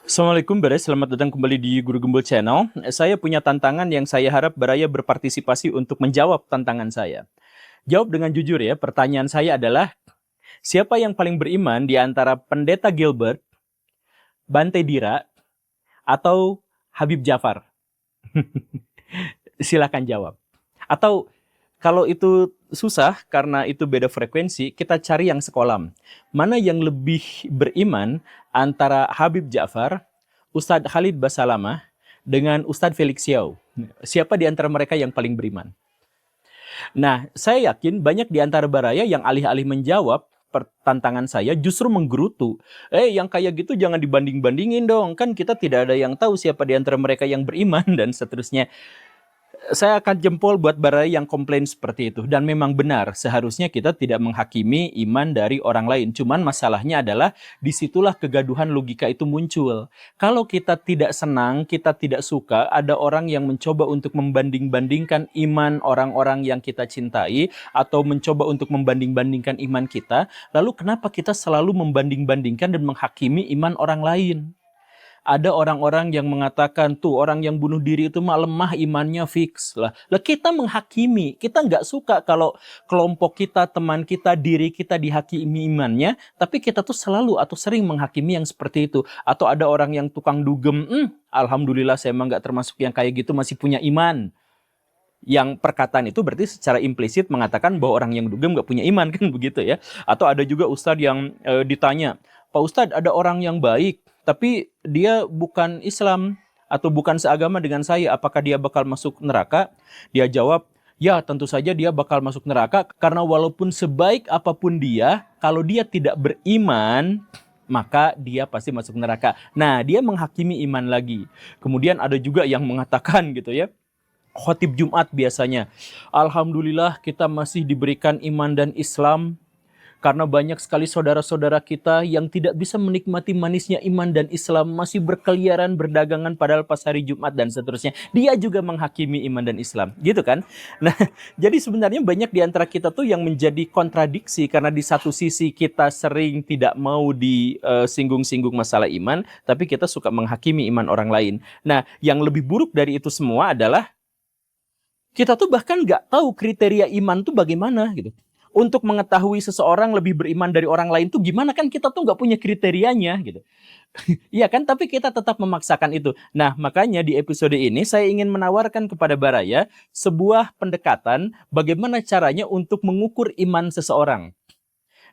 Assalamualaikum Baraya, selamat datang kembali di Guru Gembul Channel. Saya punya tantangan yang saya harap Baraya berpartisipasi untuk menjawab tantangan saya. Jawab dengan jujur ya, pertanyaan saya adalah, siapa yang paling beriman di antara Pendeta Gilbert, Bante Dira, atau Habib Jafar? Silakan jawab. Atau kalau itu susah karena itu beda frekuensi, kita cari yang sekolam. Mana yang lebih beriman antara Habib Ja'far, Ustadz Khalid Basalamah, dengan Ustadz Felix Xiao? Siapa di antara mereka yang paling beriman? Nah, saya yakin banyak di antara Baraya yang alih-alih menjawab tantangan saya justru menggerutu. Yang kayak gitu jangan dibanding-bandingin dong. Kan kita tidak ada yang tahu siapa di antara mereka yang beriman dan seterusnya. Saya akan jempol buat Baraya yang komplain seperti itu. Dan memang benar, seharusnya kita tidak menghakimi iman dari orang lain. Cuman masalahnya adalah disitulah kegaduhan logika itu muncul. Kalau kita tidak senang, kita tidak suka, ada orang yang mencoba untuk membanding-bandingkan iman orang-orang yang kita cintai, atau mencoba untuk membanding-bandingkan iman kita, lalu kenapa kita selalu membanding-bandingkan dan menghakimi iman orang lain? Ada orang-orang yang mengatakan, tuh orang yang bunuh diri itu mah lemah imannya, fix lah. Lah kita menghakimi, kita nggak suka kalau kelompok kita, teman kita, diri kita dihakimi imannya, tapi kita tuh selalu atau sering menghakimi yang seperti itu. Atau ada orang yang tukang dugem, alhamdulillah saya emang nggak termasuk yang kayak gitu, masih punya iman. Yang perkataan itu berarti secara implisit mengatakan bahwa orang yang dugem nggak punya iman, kan begitu ya. Atau ada juga ustadz yang ditanya, Pak Ustadz, ada orang yang baik, tapi dia bukan Islam atau bukan seagama dengan saya, apakah dia bakal masuk neraka? Dia jawab, ya tentu saja dia bakal masuk neraka, karena walaupun sebaik apapun dia, kalau dia tidak beriman, maka dia pasti masuk neraka. Nah, dia menghakimi iman lagi. Kemudian ada juga yang mengatakan gitu ya, khotib Jumat biasanya, alhamdulillah kita masih diberikan iman dan Islam, karena banyak sekali saudara-saudara kita yang tidak bisa menikmati manisnya iman dan Islam, masih berkeliaran, berdagangan padahal pas hari Jumat dan seterusnya. Dia juga menghakimi iman dan Islam. Gitu kan? Nah, jadi sebenarnya banyak di antara kita tuh yang menjadi kontradiksi, karena di satu sisi kita sering tidak mau disinggung-singgung masalah iman, tapi kita suka menghakimi iman orang lain. Nah, yang lebih buruk dari itu semua adalah kita tuh bahkan nggak tahu kriteria iman tuh bagaimana gitu. Untuk mengetahui seseorang lebih beriman dari orang lain tuh gimana, kan kita tuh nggak punya kriterianya gitu. Iya kan, tapi kita tetap memaksakan itu. Nah, makanya di episode ini saya ingin menawarkan kepada Baraya sebuah pendekatan bagaimana caranya untuk mengukur iman seseorang.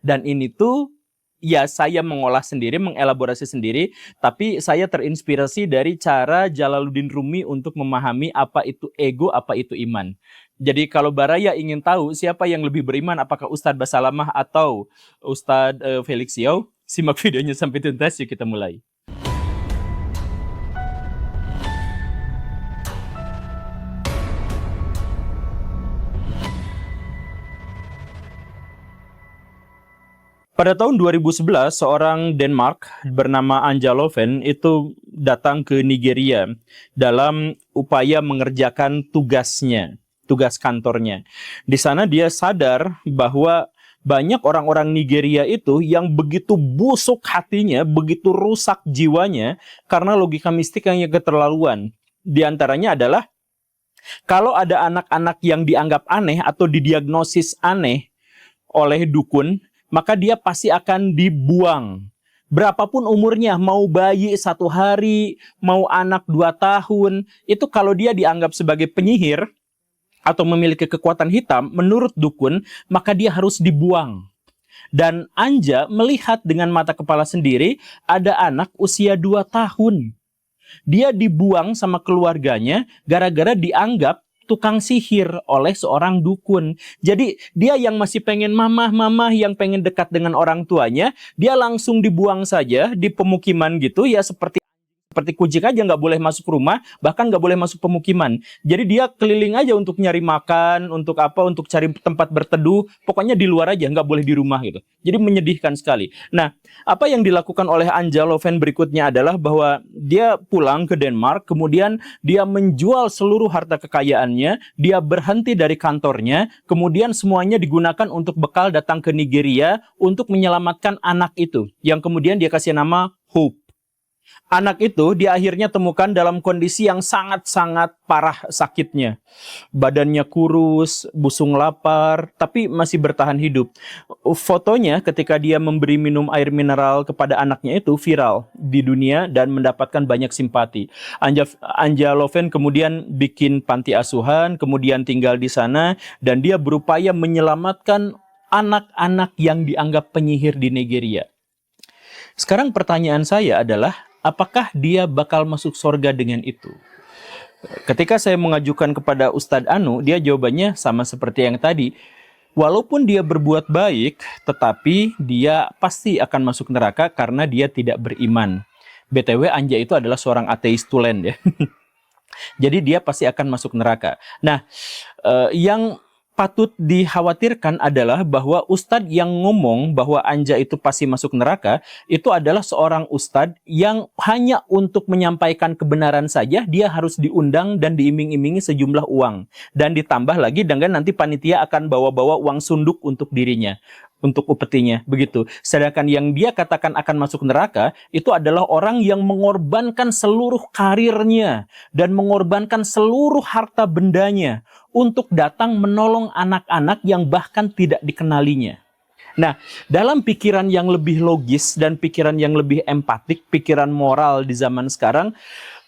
Dan ini tuh ya saya mengolah sendiri, mengelaborasi sendiri, tapi saya terinspirasi dari cara Jalaluddin Rumi untuk memahami apa itu ego, apa itu iman. Jadi kalau Baraya ingin tahu siapa yang lebih beriman, apakah Ustadz Basalamah atau Ustadz Felix Xiao, simak videonya sampai tuntas, yuk kita mulai. Pada tahun 2011, seorang Denmark bernama Anja Loven itu datang ke Nigeria dalam upaya mengerjakan tugasnya, tugas kantornya. Di sana dia sadar bahwa banyak orang-orang Nigeria itu yang begitu busuk hatinya, begitu rusak jiwanya karena logika mistik yang keterlaluan. Di antaranya adalah kalau ada anak-anak yang dianggap aneh atau didiagnosis aneh oleh dukun, maka dia pasti akan dibuang. Berapapun umurnya, mau bayi 1 hari, mau anak 2 tahun, itu kalau dia dianggap sebagai penyihir atau memiliki kekuatan hitam, menurut dukun, maka dia harus dibuang. Dan Anja melihat dengan mata kepala sendiri, ada anak usia 2 tahun. Dia dibuang sama keluarganya gara-gara dianggap tukang sihir oleh seorang dukun. Jadi dia yang masih pengen mamah yang pengen dekat dengan orang tuanya, dia langsung dibuang saja di pemukiman gitu ya, seperti kucing aja nggak boleh masuk rumah, bahkan nggak boleh masuk pemukiman. Jadi dia keliling aja untuk nyari makan, untuk apa, untuk cari tempat berteduh, pokoknya di luar aja, nggak boleh di rumah gitu. Jadi menyedihkan sekali. Nah, apa yang dilakukan oleh Anja Loven berikutnya adalah bahwa dia pulang ke Denmark, kemudian dia menjual seluruh harta kekayaannya, dia berhenti dari kantornya, kemudian semuanya digunakan untuk bekal datang ke Nigeria untuk menyelamatkan anak itu, yang kemudian dia kasih nama Hope. Anak itu dia akhirnya temukan dalam kondisi yang sangat-sangat parah sakitnya. Badannya kurus, busung lapar, tapi masih bertahan hidup. Fotonya ketika dia memberi minum air mineral kepada anaknya itu viral di dunia dan mendapatkan banyak simpati. Anja Loven kemudian bikin panti asuhan, kemudian tinggal di sana, dan dia berupaya menyelamatkan anak-anak yang dianggap penyihir di Nigeria. Sekarang pertanyaan saya adalah, apakah dia bakal masuk surga dengan itu? Ketika saya mengajukan kepada Ustadz Anu, dia jawabannya sama seperti yang tadi. Walaupun dia berbuat baik, tetapi dia pasti akan masuk neraka karena dia tidak beriman. BTW, Anja itu adalah seorang ateis tulen ya. Jadi dia pasti akan masuk neraka. Nah, yang patut dikhawatirkan adalah bahwa ustadz yang ngomong bahwa Anja itu pasti masuk neraka, itu adalah seorang ustadz yang hanya untuk menyampaikan kebenaran saja, dia harus diundang dan diiming-imingi sejumlah uang. Dan ditambah lagi dengan nanti panitia akan bawa-bawa uang sunduk untuk dirinya, untuk upetinya, begitu. Sedangkan yang dia katakan akan masuk neraka, itu adalah orang yang mengorbankan seluruh karirnya dan mengorbankan seluruh harta bendanya untuk datang menolong anak-anak yang bahkan tidak dikenalinya. Nah, dalam pikiran yang lebih logis dan pikiran yang lebih empatik, pikiran moral di zaman sekarang,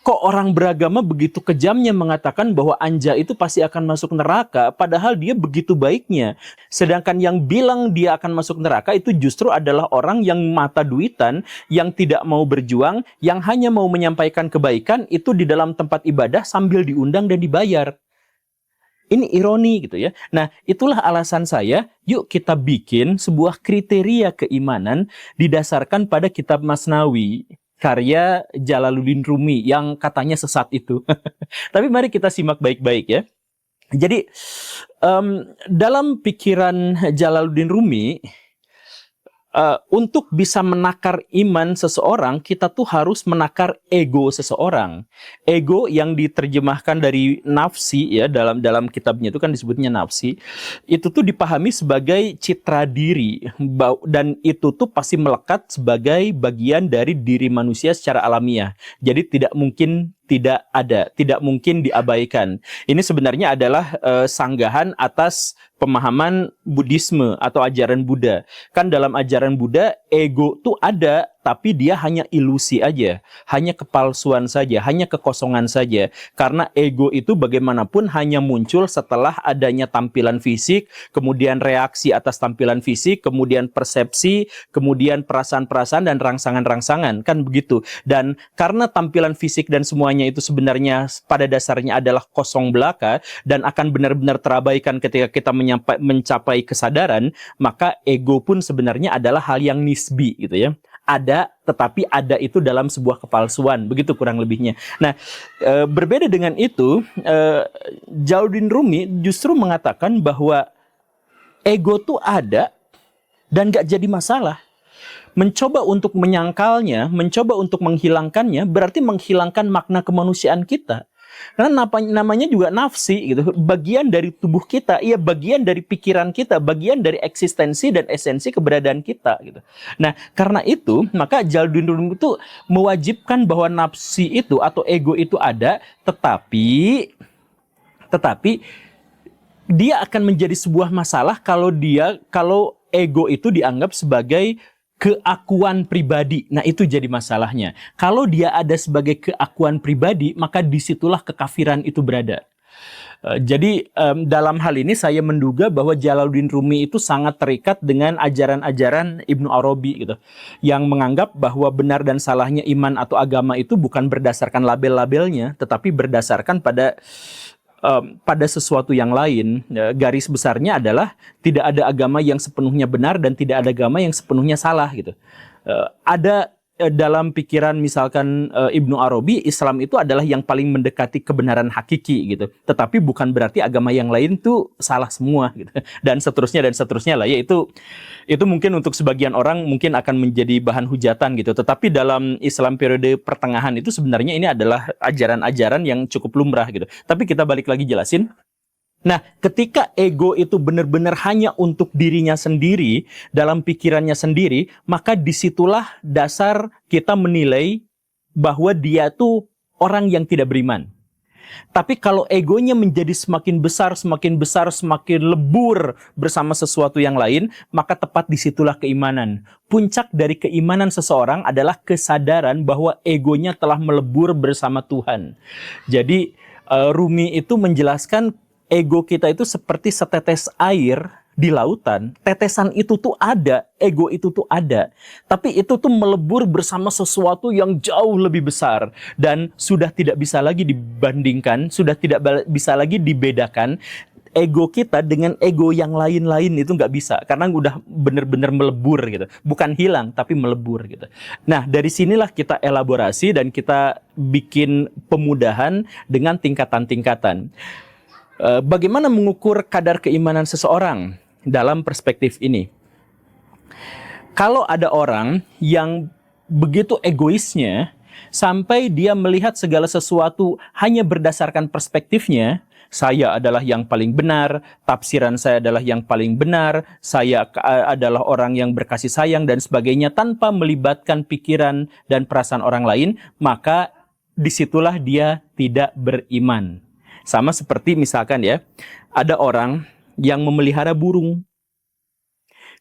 kok orang beragama begitu kejamnya mengatakan bahwa Anja itu pasti akan masuk neraka, padahal dia begitu baiknya. Sedangkan yang bilang dia akan masuk neraka itu justru adalah orang yang mata duitan, yang tidak mau berjuang, yang hanya mau menyampaikan kebaikan itu di dalam tempat ibadah sambil diundang dan dibayar. Ini ironi gitu ya. Nah, itulah alasan saya, yuk kita bikin sebuah kriteria keimanan didasarkan pada kitab Masnawi, karya Jalaluddin Rumi yang katanya sesat itu. Tapi mari kita simak baik-baik ya. Jadi, dalam pikiran Jalaluddin Rumi, untuk bisa menakar iman seseorang, kita tuh harus menakar ego seseorang. Ego yang diterjemahkan dari nafsi ya, dalam kitabnya itu kan disebutnya nafsi. Itu tuh dipahami sebagai citra diri, dan itu tuh pasti melekat sebagai bagian dari diri manusia secara alamiah. Jadi tidak mungkin tidak ada, tidak mungkin diabaikan. Ini sebenarnya adalah sanggahan atas pemahaman Buddhisme atau ajaran Buddha. Kan dalam ajaran Buddha, ego tuh ada, tapi dia hanya ilusi aja, hanya kepalsuan saja, hanya kekosongan saja. Karena ego itu bagaimanapun hanya muncul setelah adanya tampilan fisik, kemudian reaksi atas tampilan fisik, kemudian persepsi, kemudian perasaan-perasaan dan rangsangan-rangsangan, kan begitu. Dan karena tampilan fisik dan semuanya itu sebenarnya pada dasarnya adalah kosong belaka dan akan benar-benar terabaikan ketika kita mencapai kesadaran, maka ego pun sebenarnya adalah hal yang nisbi gitu ya. Ada, tetapi ada itu dalam sebuah kepalsuan, begitu kurang lebihnya. Nah, berbeda dengan itu, Jalaluddin Rumi justru mengatakan bahwa ego tuh ada dan gak jadi masalah. Mencoba untuk menyangkalnya, mencoba untuk menghilangkannya, berarti menghilangkan makna kemanusiaan kita. Karena namanya juga nafsi gitu, bagian dari tubuh kita, ia bagian dari pikiran kita, bagian dari eksistensi dan esensi keberadaan kita gitu. Nah, karena itu maka Jalaluddin Rumi itu mewajibkan bahwa nafsi itu atau ego itu ada, tetapi dia akan menjadi sebuah masalah kalau ego itu dianggap sebagai keakuan pribadi. Nah, itu jadi masalahnya. Kalau dia ada sebagai keakuan pribadi, maka disitulah kekafiran itu berada. Jadi dalam hal ini saya menduga bahwa Jalaluddin Rumi itu sangat terikat dengan ajaran-ajaran Ibnu Arabi gitu, yang menganggap bahwa benar dan salahnya iman atau agama itu bukan berdasarkan label-labelnya, tetapi berdasarkan pada sesuatu yang lain. Garis besarnya adalah tidak ada agama yang sepenuhnya benar dan tidak ada agama yang sepenuhnya salah gitu. Ada dalam pikiran misalkan Ibnu Arabi, Islam itu adalah yang paling mendekati kebenaran hakiki gitu. Tetapi bukan berarti agama yang lain tuh salah semua gitu. Dan seterusnya lah ya, itu mungkin untuk sebagian orang mungkin akan menjadi bahan hujatan gitu. Tetapi dalam Islam periode pertengahan itu sebenarnya ini adalah ajaran-ajaran yang cukup lumrah gitu. Tapi kita balik lagi jelasin. Nah, ketika ego itu benar-benar hanya untuk dirinya sendiri, dalam pikirannya sendiri, maka disitulah dasar kita menilai bahwa dia tuh orang yang tidak beriman. Tapi kalau egonya menjadi semakin besar, semakin lebur bersama sesuatu yang lain, maka tepat disitulah keimanan. Puncak dari keimanan seseorang adalah kesadaran bahwa egonya telah melebur bersama Tuhan. Jadi Rumi itu menjelaskan ego kita itu seperti setetes air di lautan. Tetesan itu tuh ada, ego itu tuh ada. Tapi itu tuh melebur bersama sesuatu yang jauh lebih besar. Dan sudah tidak bisa lagi dibandingkan, sudah tidak bisa lagi dibedakan. Ego kita dengan ego yang lain-lain itu nggak bisa. Karena udah benar-benar melebur gitu. Bukan hilang, tapi melebur gitu. Nah, dari sinilah kita elaborasi dan kita bikin pemudahan dengan tingkatan-tingkatan. Bagaimana mengukur kadar keimanan seseorang dalam perspektif ini? Kalau ada orang yang begitu egoisnya sampai dia melihat segala sesuatu hanya berdasarkan perspektifnya, saya adalah yang paling benar, tafsiran saya adalah yang paling benar, saya adalah orang yang berkasih sayang dan sebagainya, tanpa melibatkan pikiran dan perasaan orang lain, maka disitulah dia tidak beriman. Sama seperti misalkan ya, ada orang yang memelihara burung.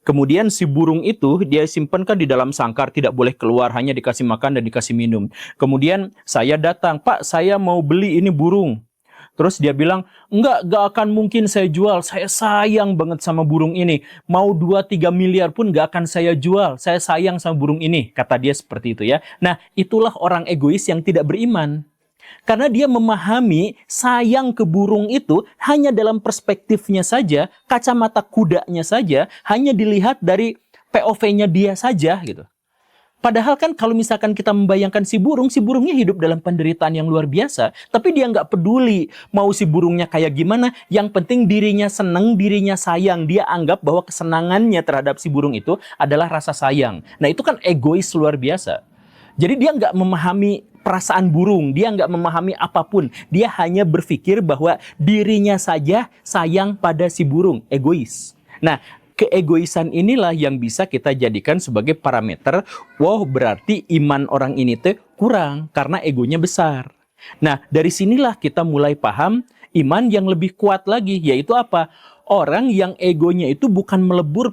Kemudian si burung itu dia simpankan di dalam sangkar, tidak boleh keluar, hanya dikasih makan dan dikasih minum. Kemudian saya datang, Pak, saya mau beli ini burung. Terus dia bilang, enggak akan mungkin saya jual, saya sayang banget sama burung ini. Mau 2-3 miliar pun enggak akan saya jual, saya sayang sama burung ini. Kata dia seperti itu ya. Nah, itulah orang egois yang tidak beriman. Karena dia memahami sayang ke burung itu hanya dalam perspektifnya saja, kacamata kudanya saja, hanya dilihat dari POV-nya dia saja gitu. Padahal kan kalau misalkan kita membayangkan si burungnya hidup dalam penderitaan yang luar biasa, tapi dia nggak peduli mau si burungnya kayak gimana, yang penting dirinya seneng, dirinya sayang. Dia anggap bahwa kesenangannya terhadap si burung itu adalah rasa sayang. Nah itu kan egois luar biasa. Jadi dia nggak memahami perasaan burung, dia nggak memahami apapun. Dia hanya berpikir bahwa dirinya saja sayang pada si burung, egois. Nah, keegoisan inilah yang bisa kita jadikan sebagai parameter, wow berarti iman orang ini tuh kurang karena egonya besar. Nah, dari sinilah kita mulai paham iman yang lebih kuat lagi, yaitu apa? Orang yang egonya itu bukan melebur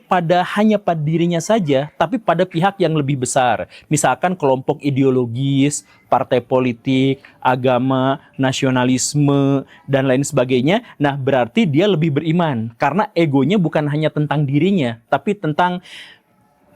hanya pada dirinya saja, tapi pada pihak yang lebih besar. Misalkan kelompok ideologis, partai politik, agama, nasionalisme, dan lain sebagainya. Nah, berarti dia lebih beriman. Karena egonya bukan hanya tentang dirinya, tapi tentang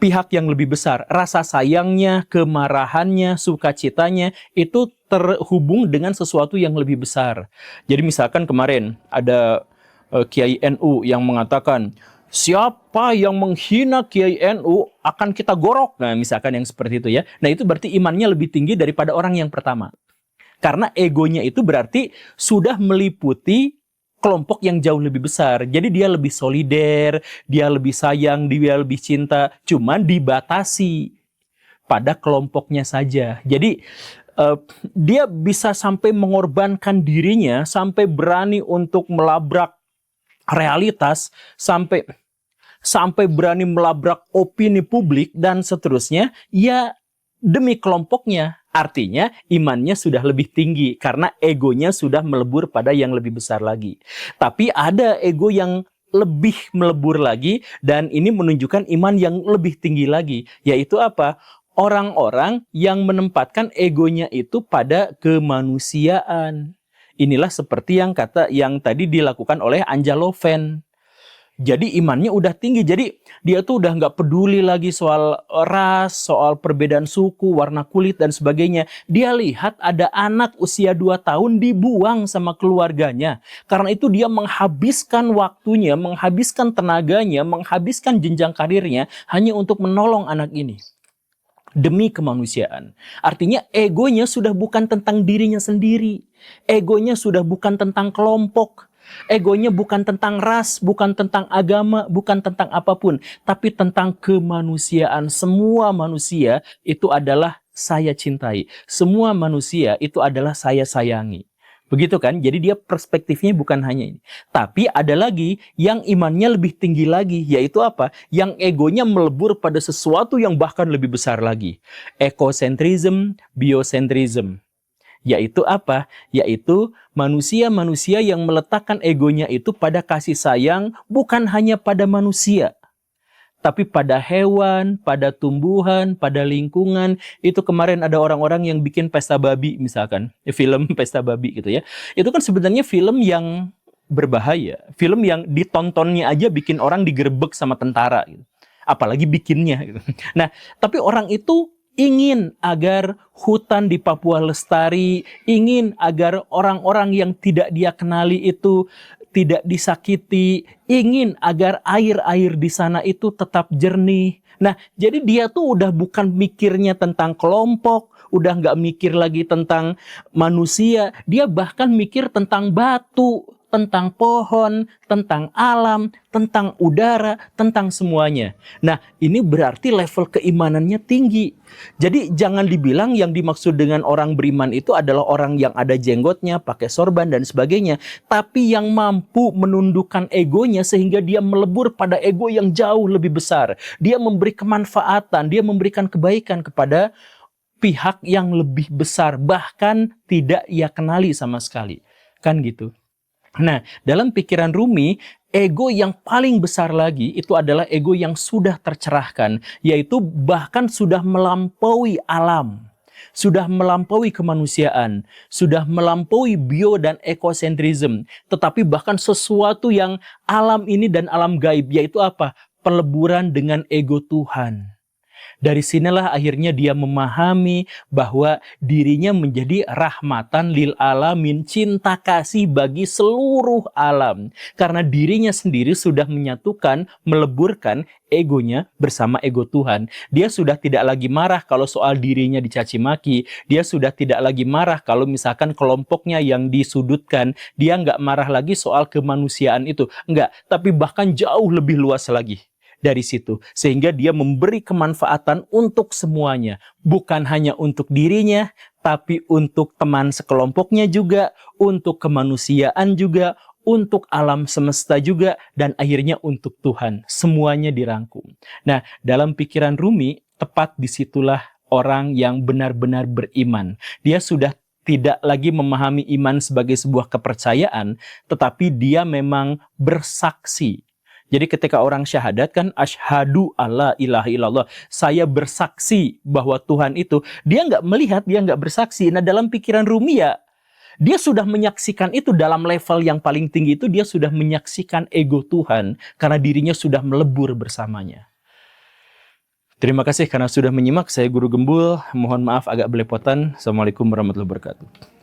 pihak yang lebih besar. Rasa sayangnya, kemarahannya, sukacitanya, itu terhubung dengan sesuatu yang lebih besar. Jadi misalkan kemarin ada Kiai NU yang mengatakan siapa yang menghina Kiai NU akan kita gorok. Nah, misalkan yang seperti itu ya. Nah, itu berarti imannya lebih tinggi daripada orang yang pertama. Karena egonya itu berarti sudah meliputi kelompok yang jauh lebih besar. Jadi dia lebih solider, dia lebih sayang, dia lebih cinta. Cuman dibatasi pada kelompoknya saja. Jadi dia bisa sampai mengorbankan dirinya, sampai berani untuk melabrak realitas, sampai berani melabrak opini publik dan seterusnya, ya demi kelompoknya. Artinya imannya sudah lebih tinggi karena egonya sudah melebur pada yang lebih besar lagi. Tapi ada ego yang lebih melebur lagi dan ini menunjukkan iman yang lebih tinggi lagi, yaitu apa? Orang-orang yang menempatkan egonya itu pada kemanusiaan. Inilah seperti yang tadi dilakukan oleh Anja Loven. Jadi imannya udah tinggi. Jadi dia tuh udah nggak peduli lagi soal ras, soal perbedaan suku, warna kulit dan sebagainya. Dia lihat ada anak usia 2 tahun dibuang sama keluarganya. Karena itu dia menghabiskan waktunya, menghabiskan tenaganya, menghabiskan jenjang karirnya hanya untuk menolong anak ini. Demi kemanusiaan. Artinya egonya sudah bukan tentang dirinya sendiri. Egonya sudah bukan tentang kelompok. Egonya bukan tentang ras, bukan tentang agama, bukan tentang apapun. Tapi tentang kemanusiaan. Semua manusia itu adalah saya cintai. Semua manusia itu adalah saya sayangi. Begitu kan? Jadi dia perspektifnya bukan hanya ini. Tapi ada lagi yang imannya lebih tinggi lagi, yaitu apa? Yang egonya melebur pada sesuatu yang bahkan lebih besar lagi. Ekosentrism, biosentrism. Yaitu apa? Yaitu manusia-manusia yang meletakkan egonya itu pada kasih sayang bukan hanya pada manusia, tapi pada hewan, pada tumbuhan, pada lingkungan. Itu kemarin ada orang-orang yang bikin pesta babi misalkan, film pesta babi gitu ya. Itu kan sebenarnya film yang berbahaya, film yang ditontonnya aja bikin orang digerebek sama tentara gitu. Apalagi bikinnya gitu. Nah, tapi orang itu ingin agar hutan di Papua lestari, ingin agar orang-orang yang tidak dia kenali itu tidak disakiti, ingin agar air-air di sana itu tetap jernih. Nah, jadi dia tuh udah bukan mikirnya tentang kelompok, udah nggak mikir lagi tentang manusia, dia bahkan mikir tentang batu, tentang pohon, tentang alam, tentang udara, tentang semuanya. Nah, ini berarti level keimanannya tinggi. Jadi jangan dibilang yang dimaksud dengan orang beriman itu adalah orang yang ada jenggotnya, pakai sorban dan sebagainya, tapi yang mampu menundukkan egonya sehingga dia melebur pada ego yang jauh lebih besar. Dia memberi kemanfaatan, dia memberikan kebaikan kepada pihak yang lebih besar, bahkan tidak ia kenali sama sekali. Kan gitu. Nah, dalam pikiran Rumi, ego yang paling besar lagi itu adalah ego yang sudah tercerahkan, yaitu bahkan sudah melampaui alam, sudah melampaui kemanusiaan, sudah melampaui bio dan ekosentrism, tetapi bahkan sesuatu yang alam ini dan alam gaib, yaitu apa? Peleburan dengan ego Tuhan. Dari sinilah akhirnya dia memahami bahwa dirinya menjadi rahmatan lil alamin, cinta kasih bagi seluruh alam. Karena dirinya sendiri sudah menyatukan, meleburkan egonya bersama ego Tuhan. Dia sudah tidak lagi marah kalau soal dirinya dicaci maki. Dia sudah tidak lagi marah kalau misalkan kelompoknya yang disudutkan. Dia nggak marah lagi soal kemanusiaan itu. Enggak, tapi bahkan jauh lebih luas lagi dari situ, sehingga dia memberi kemanfaatan untuk semuanya, bukan hanya untuk dirinya, tapi untuk teman sekelompoknya juga, untuk kemanusiaan juga, untuk alam semesta juga, dan akhirnya untuk Tuhan. Semuanya dirangkum. Nah, dalam pikiran Rumi, tepat disitulah orang yang benar-benar beriman. Dia sudah tidak lagi memahami iman sebagai sebuah kepercayaan, tetapi dia memang bersaksi. Jadi ketika orang syahadat kan, asyhadu alla ilaha illallah, saya bersaksi bahwa Tuhan itu, dia nggak melihat, dia nggak bersaksi. Nah, dalam pikiran Rumi ya, dia sudah menyaksikan itu dalam level yang paling tinggi itu, dia sudah menyaksikan ego Tuhan karena dirinya sudah melebur bersamanya. Terima kasih karena sudah menyimak. Saya Guru Gembul, mohon maaf agak belepotan. Assalamualaikum warahmatullahi wabarakatuh.